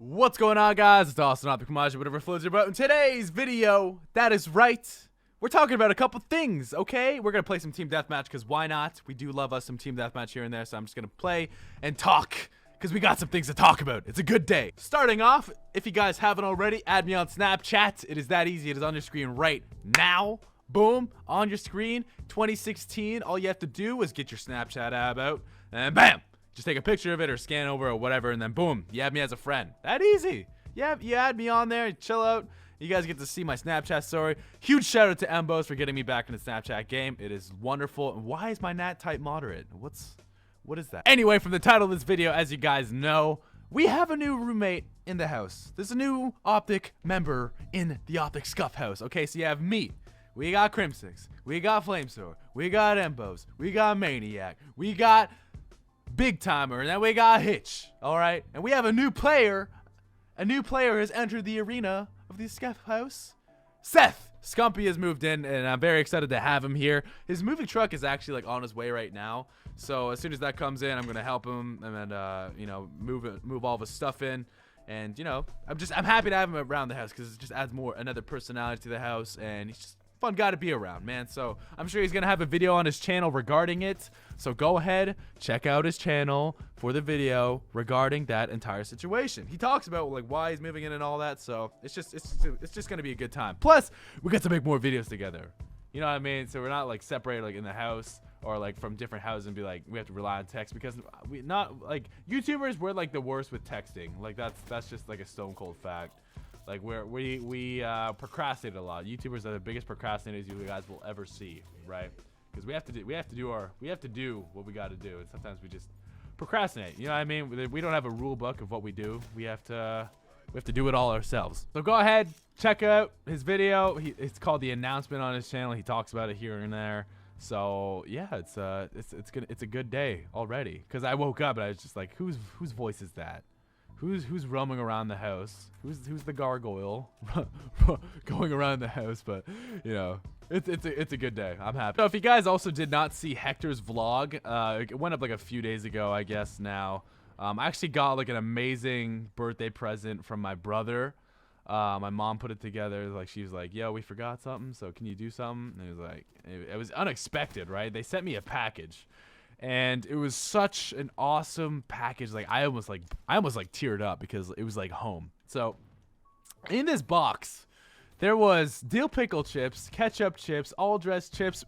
What's going on, guys? It's Austin, Optic, Pamaj, whatever floats your boat. In today's video, that is right, we're talking about a couple things, okay? We're gonna play some team deathmatch, because why not? We do love us some team deathmatch here and there, so I'm just gonna play and talk, because we got some things to talk about. It's a good day. Starting off, if you guys haven't already, add me on Snapchat. It is that easy. It is on your screen right now. Boom, on your screen, 2016. All you have to do is get your Snapchat app out, and bam! Just take a picture of it or scan over or whatever, and then boom, you have me as a friend. That easy. Yeah, you add me on there, chill out. You guys get to see my Snapchat story. Huge shout out to Mbos for getting me back in the Snapchat game. It is wonderful. And why is my nat type moderate? What is that? Anyway, from the title of this video, as you guys know, we have a new roommate in the house. There's a new Optic member in the Optic Scuf house. Okay, so you have me. We got Crimsix. We got Flamesword. We got Mbos. We got Maniac. We got Big Timer, and then we got Hitch. All right, and we have a new player. A new player has entered the arena of the Scuf house. Seth Scumpy has moved in, and I'm very excited to have him here. His moving truck is actually like on his way right now, so as soon as that comes in, I'm gonna help him and then you know, move all of his stuff in. And you know, I'm happy to have him around the house because it just adds another personality to the house, and he's just fun guy to be around, man. So I'm sure he's gonna have a video on his channel regarding it, so go ahead, check out his channel for the video regarding that entire situation. He talks about like why he's moving in and all that, so it's just gonna be a good time. Plus we get to make more videos together, you know what I mean? So we're not like separated like in the house or like from different houses and be like we have to rely on text, because we not like YouTubers, we're like the worst with texting. Like that's just like a stone cold fact. Like we procrastinate a lot. YouTubers are the biggest procrastinators you guys will ever see, right? Because we have to do what we got to do, and sometimes we just procrastinate. You know what I mean? We don't have a rule book of what we do. We have to do it all ourselves. So go ahead, check out his video. It's called The Announcement on his channel. He talks about it here and there. So yeah, it's a good day already. Because I woke up and I was just like, whose voice is that? Who's roaming around the house? Who's the gargoyle going around the house? But you know, it's a good day. I'm happy. So if you guys also did not see Hector's vlog, it went up like a few days ago, I guess now. I actually got like an amazing birthday present from my brother. My mom put it together. Like she was like, "Yo, we forgot something, so can you do something?" And it was like, it was unexpected, right? They sent me a package. And it was such an awesome package. Like I almost teared up because it was like home. So in this box, there was dill pickle chips, ketchup chips, all dressed chips,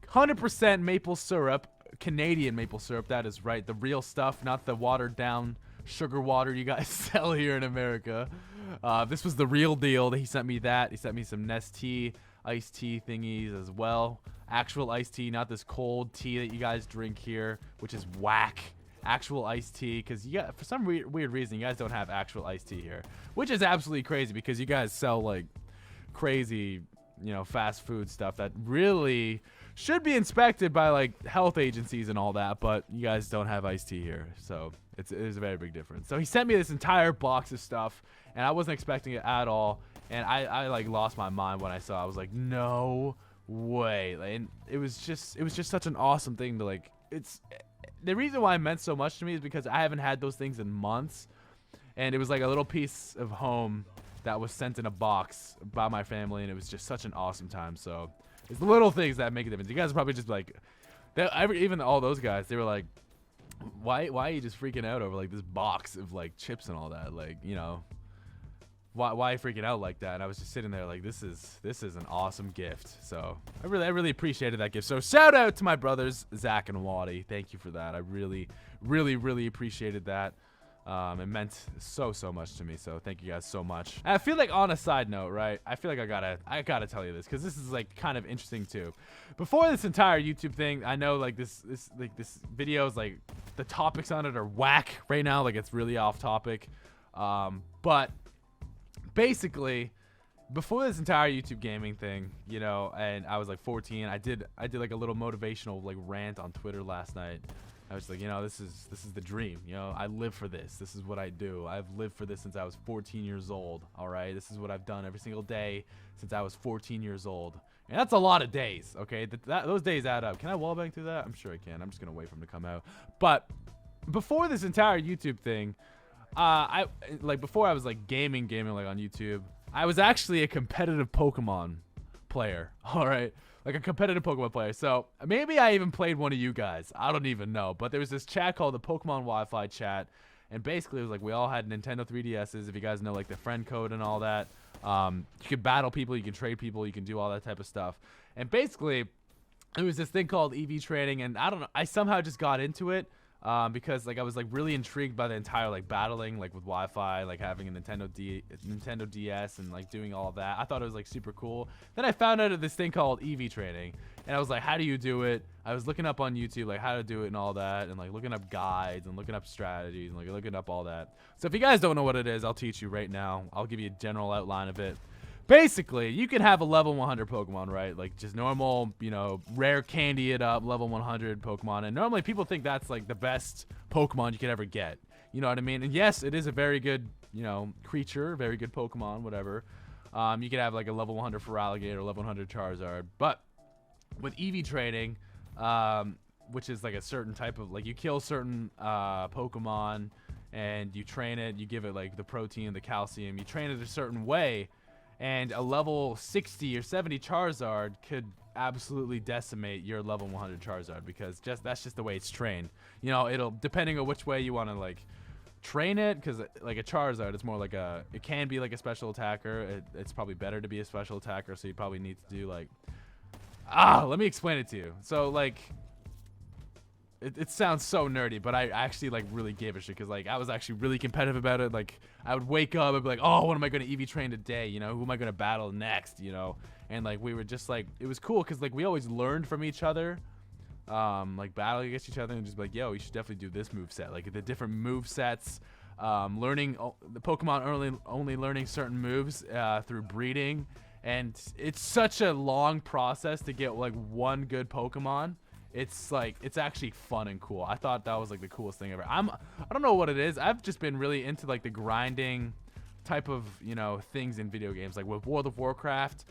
100% maple syrup, Canadian maple syrup. That is right, the real stuff, not the watered down sugar water you guys sell here in America. This was the real deal. He sent me that. He sent me some Nestea iced tea thingies as well. Actual iced tea, not this cold tea that you guys drink here, which is whack. Actual iced tea, because you got, for some weird reason, you guys don't have actual iced tea here, which is absolutely crazy because you guys sell like crazy, you know, fast food stuff that really should be inspected by like health agencies and all that, but you guys don't have iced tea here, so it is a very big difference. So he sent me this entire box of stuff, and I wasn't expecting it at all. And I like lost my mind when I saw it. I was like, no way. And it was just such an awesome thing to like, it's the reason why it meant so much to me is because I haven't had those things in months. And it was like a little piece of home that was sent in a box by my family, and it was just such an awesome time. So it's the little things that make a difference. You guys are probably just like, even all those guys, they were like, why are you just freaking out over like this box of like chips and all that? Like, you know, why freaking out like that? And I was just sitting there like, this is an awesome gift. So I really appreciated that gift. So shout out to my brothers Zach and Waddy. Thank you for that. I really appreciated that. It meant so much to me, so thank you guys so much. And I feel like, on a side note, right, I feel like I gotta tell you this because this is like kind of interesting too. Before this entire YouTube thing, I know like this video is like, the topics on it are whack right now, like it's really off topic. But basically, before this entire YouTube gaming thing, you know, and I was like 14, I did like a little motivational like rant on Twitter last night. I was like, you know, this is the dream. You know, I live for this. This is what I do. I've lived for this since I was 14 years old. All right, this is what I've done every single day since I was 14 years old. And that's a lot of days. Okay, those days add up. Can I wallbang through that? I'm sure I can. I'm just gonna wait for him to come out. But before this entire YouTube thing, I like before I was like gaming like on YouTube. I was actually a competitive Pokemon player. All right, like a competitive Pokemon player. So maybe I even played one of you guys. I don't even know. But there was this chat called the Pokemon Wi-Fi chat, and basically it was like we all had Nintendo 3DSs. If you guys know like the friend code and all that, you can battle people, you can trade people, you can do all that type of stuff. And basically, it was this thing called EV trading, and I don't know. I somehow just got into it. Because like I was like really intrigued by the entire like battling like with Wi-Fi, like having a Nintendo DS and like doing all of that. I thought it was like super cool. Then I found out of this thing called EV trading, and I was like, how do you do it? I was looking up on YouTube like how to do it and all that, and like looking up guides and looking up strategies and like looking up all that. So if you guys don't know what it is, I'll teach you right now. I'll give you a general outline of it. Basically, you can have a level 100 Pokemon, right? Like just normal, you know, rare candy it up, level 100 Pokemon. And normally people think that's like the best Pokemon you could ever get. You know what I mean? And yes, it is a very good, you know, creature, very good Pokemon, whatever. You could have like a level 100 Feraligatr, level 100 Charizard. But with EV trading, which is like a certain type of, like you kill certain Pokemon and you train it, you give it like the protein, the calcium, you train it a certain way. And a level 60 or 70 Charizard could absolutely decimate your level 100 Charizard because that's just the way it's trained. You know, it'll depending on which way you want to like train it, because like a Charizard, it's more like it can be like a special attacker. It's probably better to be a special attacker, so you probably need to do like let me explain it to you. So like it sounds so nerdy, but I actually like really gave a shit because like I was actually really competitive about it. Like I would wake up and be like, oh, what am I going to EV train today? You know, who am I going to battle next? You know, and like we were just like, it was cool because like we always learned from each other, like battling against each other and just be like, yo, you should definitely do this move set, like the different move sets, learning the Pokemon only learning certain moves through breeding, and it's such a long process to get like one good Pokemon. It's like, it's actually fun and cool. I thought that was like the coolest thing ever. I don't know what it is. I've just been really into like the grinding type of, you know, things in video games. Like with World of Warcraft,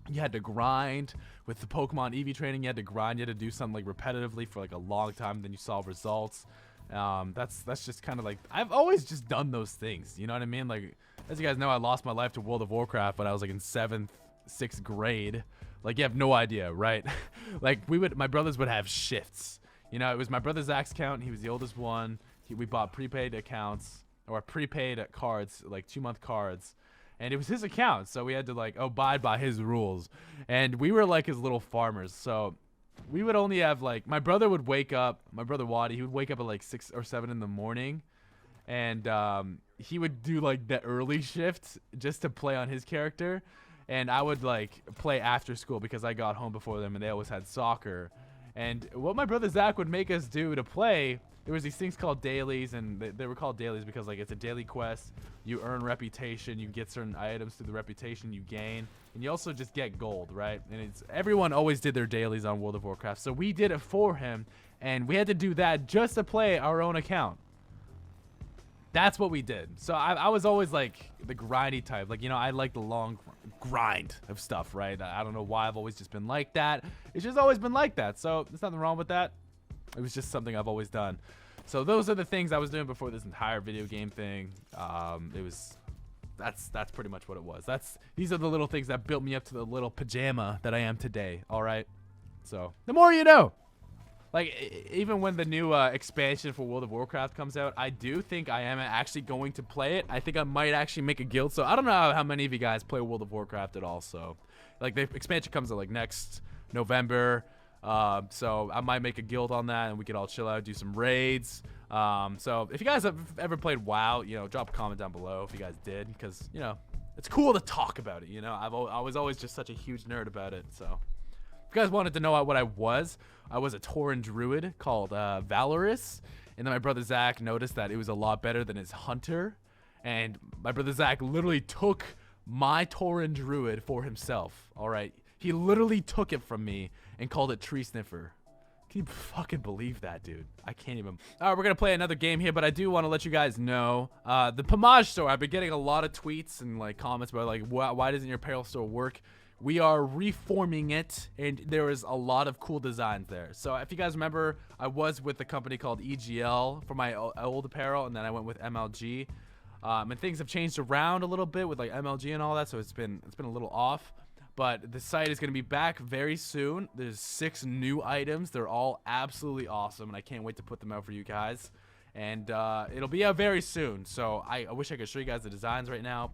you had to grind. With the Pokemon EV training, you had to grind. You had to do something like repetitively for like a long time. Then you saw results. That's just kind of like, I've always just done those things. You know what I mean? Like, as you guys know, I lost my life to World of Warcraft when I was like in 7th, 6th grade. Like, you have no idea, right? Like, my brothers would have shifts. You know, it was my brother Zach's account. He was the oldest one. We bought prepaid accounts, or prepaid cards, like 2-month cards. And it was his account, so we had to, like, abide by his rules. And we were, like, his little farmers. So we would only have, like, my brother would wake up, my brother Waddy, he would wake up at, like, 6 or 7 in the morning. And he would do, like, the early shift just to play on his character. And I would like play after school because I got home before them and they always had soccer. And what my brother Zach would make us do to play, there was these things called dailies, and they were called dailies because like it's a daily quest. You earn reputation, you get certain items through the reputation you gain, and you also just get gold, right? And everyone always did their dailies on World of Warcraft. So we did it for him, and we had to do that just to play our own account. That's what we did. So I was always like the grindy type. Like, you know, I like the long grind of stuff, right? I don't know why I've always just been like that. It's just always been like that. So there's nothing wrong with that. It was just something I've always done. So those are the things I was doing before this entire video game thing. That's pretty much what it was. These are the little things that built me up to the little pajama that I am today. All right. So the more you know. Like, even when the new expansion for World of Warcraft comes out, I do think I am actually going to play it. I think I might actually make a guild. So I don't know how many of you guys play World of Warcraft at all. So, like, the expansion comes out, like, next November. So I might make a guild on that, and we could all chill out, do some raids. So if you guys have ever played WoW, you know, drop a comment down below if you guys did. Because, you know, it's cool to talk about it, you know. I was always just such a huge nerd about it, so. If you guys wanted to know what I was a Tauren druid called Valorous, and then my brother Zach noticed that it was a lot better than his hunter, and my brother Zach literally took my Tauren druid for himself. All right, he literally took it from me and called it Tree Sniffer. Can you fucking believe that, dude? I can't even. All right, we're gonna play another game here, but I do want to let you guys know the Pamaj store. I've been getting a lot of tweets and like comments about like why doesn't your apparel store work we are reforming it, and there is a lot of cool designs there. So if you guys remember, I was with a company called EGL for my old apparel, and then I went with MLG. And things have changed around a little bit with like MLG and all that, so it's been a little off. But the site is going to be back very soon. There's 6 new items. They're all absolutely awesome, and I can't wait to put them out for you guys. And it'll be out very soon. So I wish I could show you guys the designs right now.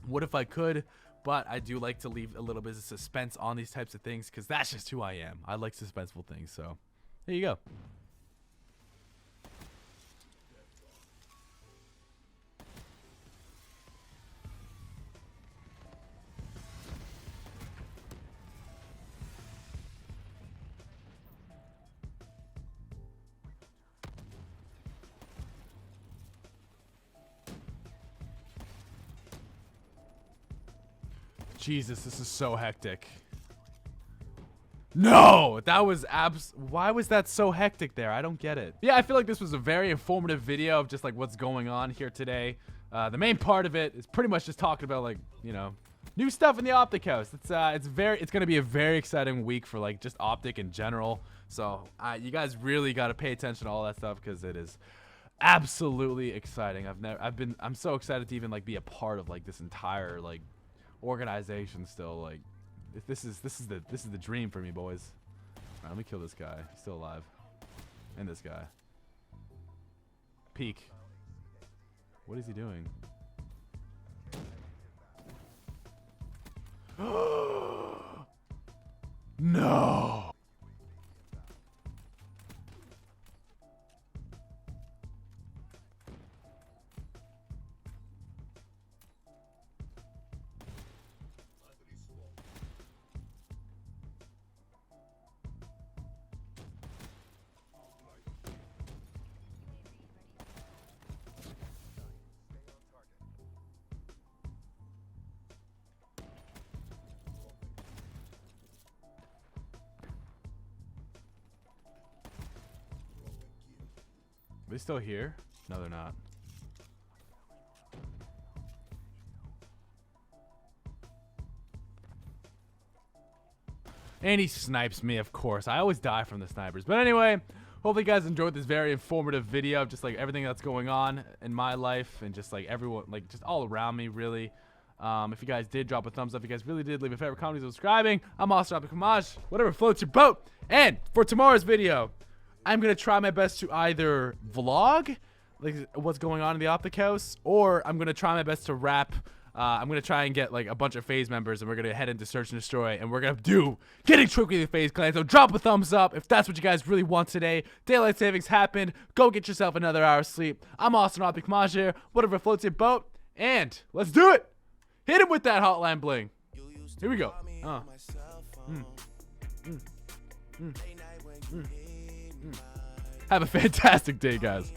What if I could? But I do like to leave a little bit of suspense on these types of things because that's just who I am. I like suspenseful things. So there you go. Jesus, this is so hectic. No, that was why was that so hectic there? I don't get it. Yeah, I feel like this was a very informative video of just like what's going on here today. The main part of it is pretty much just talking about like, you know, new stuff in the Optic house. It's going to be a very exciting week for like just Optic in general. So you guys really got to pay attention to all that stuff because it is absolutely exciting. I'm so excited to even like be a part of like this entire like organization still. Like this is the dream for me, boys. All right, let me kill this guy. He's still alive. And this guy. Peek. What is he doing? No. Are they still here? No, they're not. And he snipes me, of course. I always die from the snipers. But anyway, hopefully you guys enjoyed this very informative video of just like everything that's going on in my life and just like everyone, like just all around me, really. If you guys did, drop a thumbs up. If you guys really did, leave a favorite comment, subscribing. I'm also Optic Pamaj. Whatever floats your boat. And for tomorrow's video, I'm going to try my best to either vlog like what's going on in the Optic house, or I'm going to try my best to rap. I'm going to try and get like a bunch of FAZe members, and we're going to head into Search and Destroy, and we're going to do getting tricky with the FAZe clan. So drop a thumbs up if that's what you guys really want today. Daylight savings happened. Go get yourself another hour's sleep. I'm Austin Optic Pamaj here. Whatever floats your boat. And let's do it. Hit him with that hotline bling. Here we go. Have a fantastic day, guys.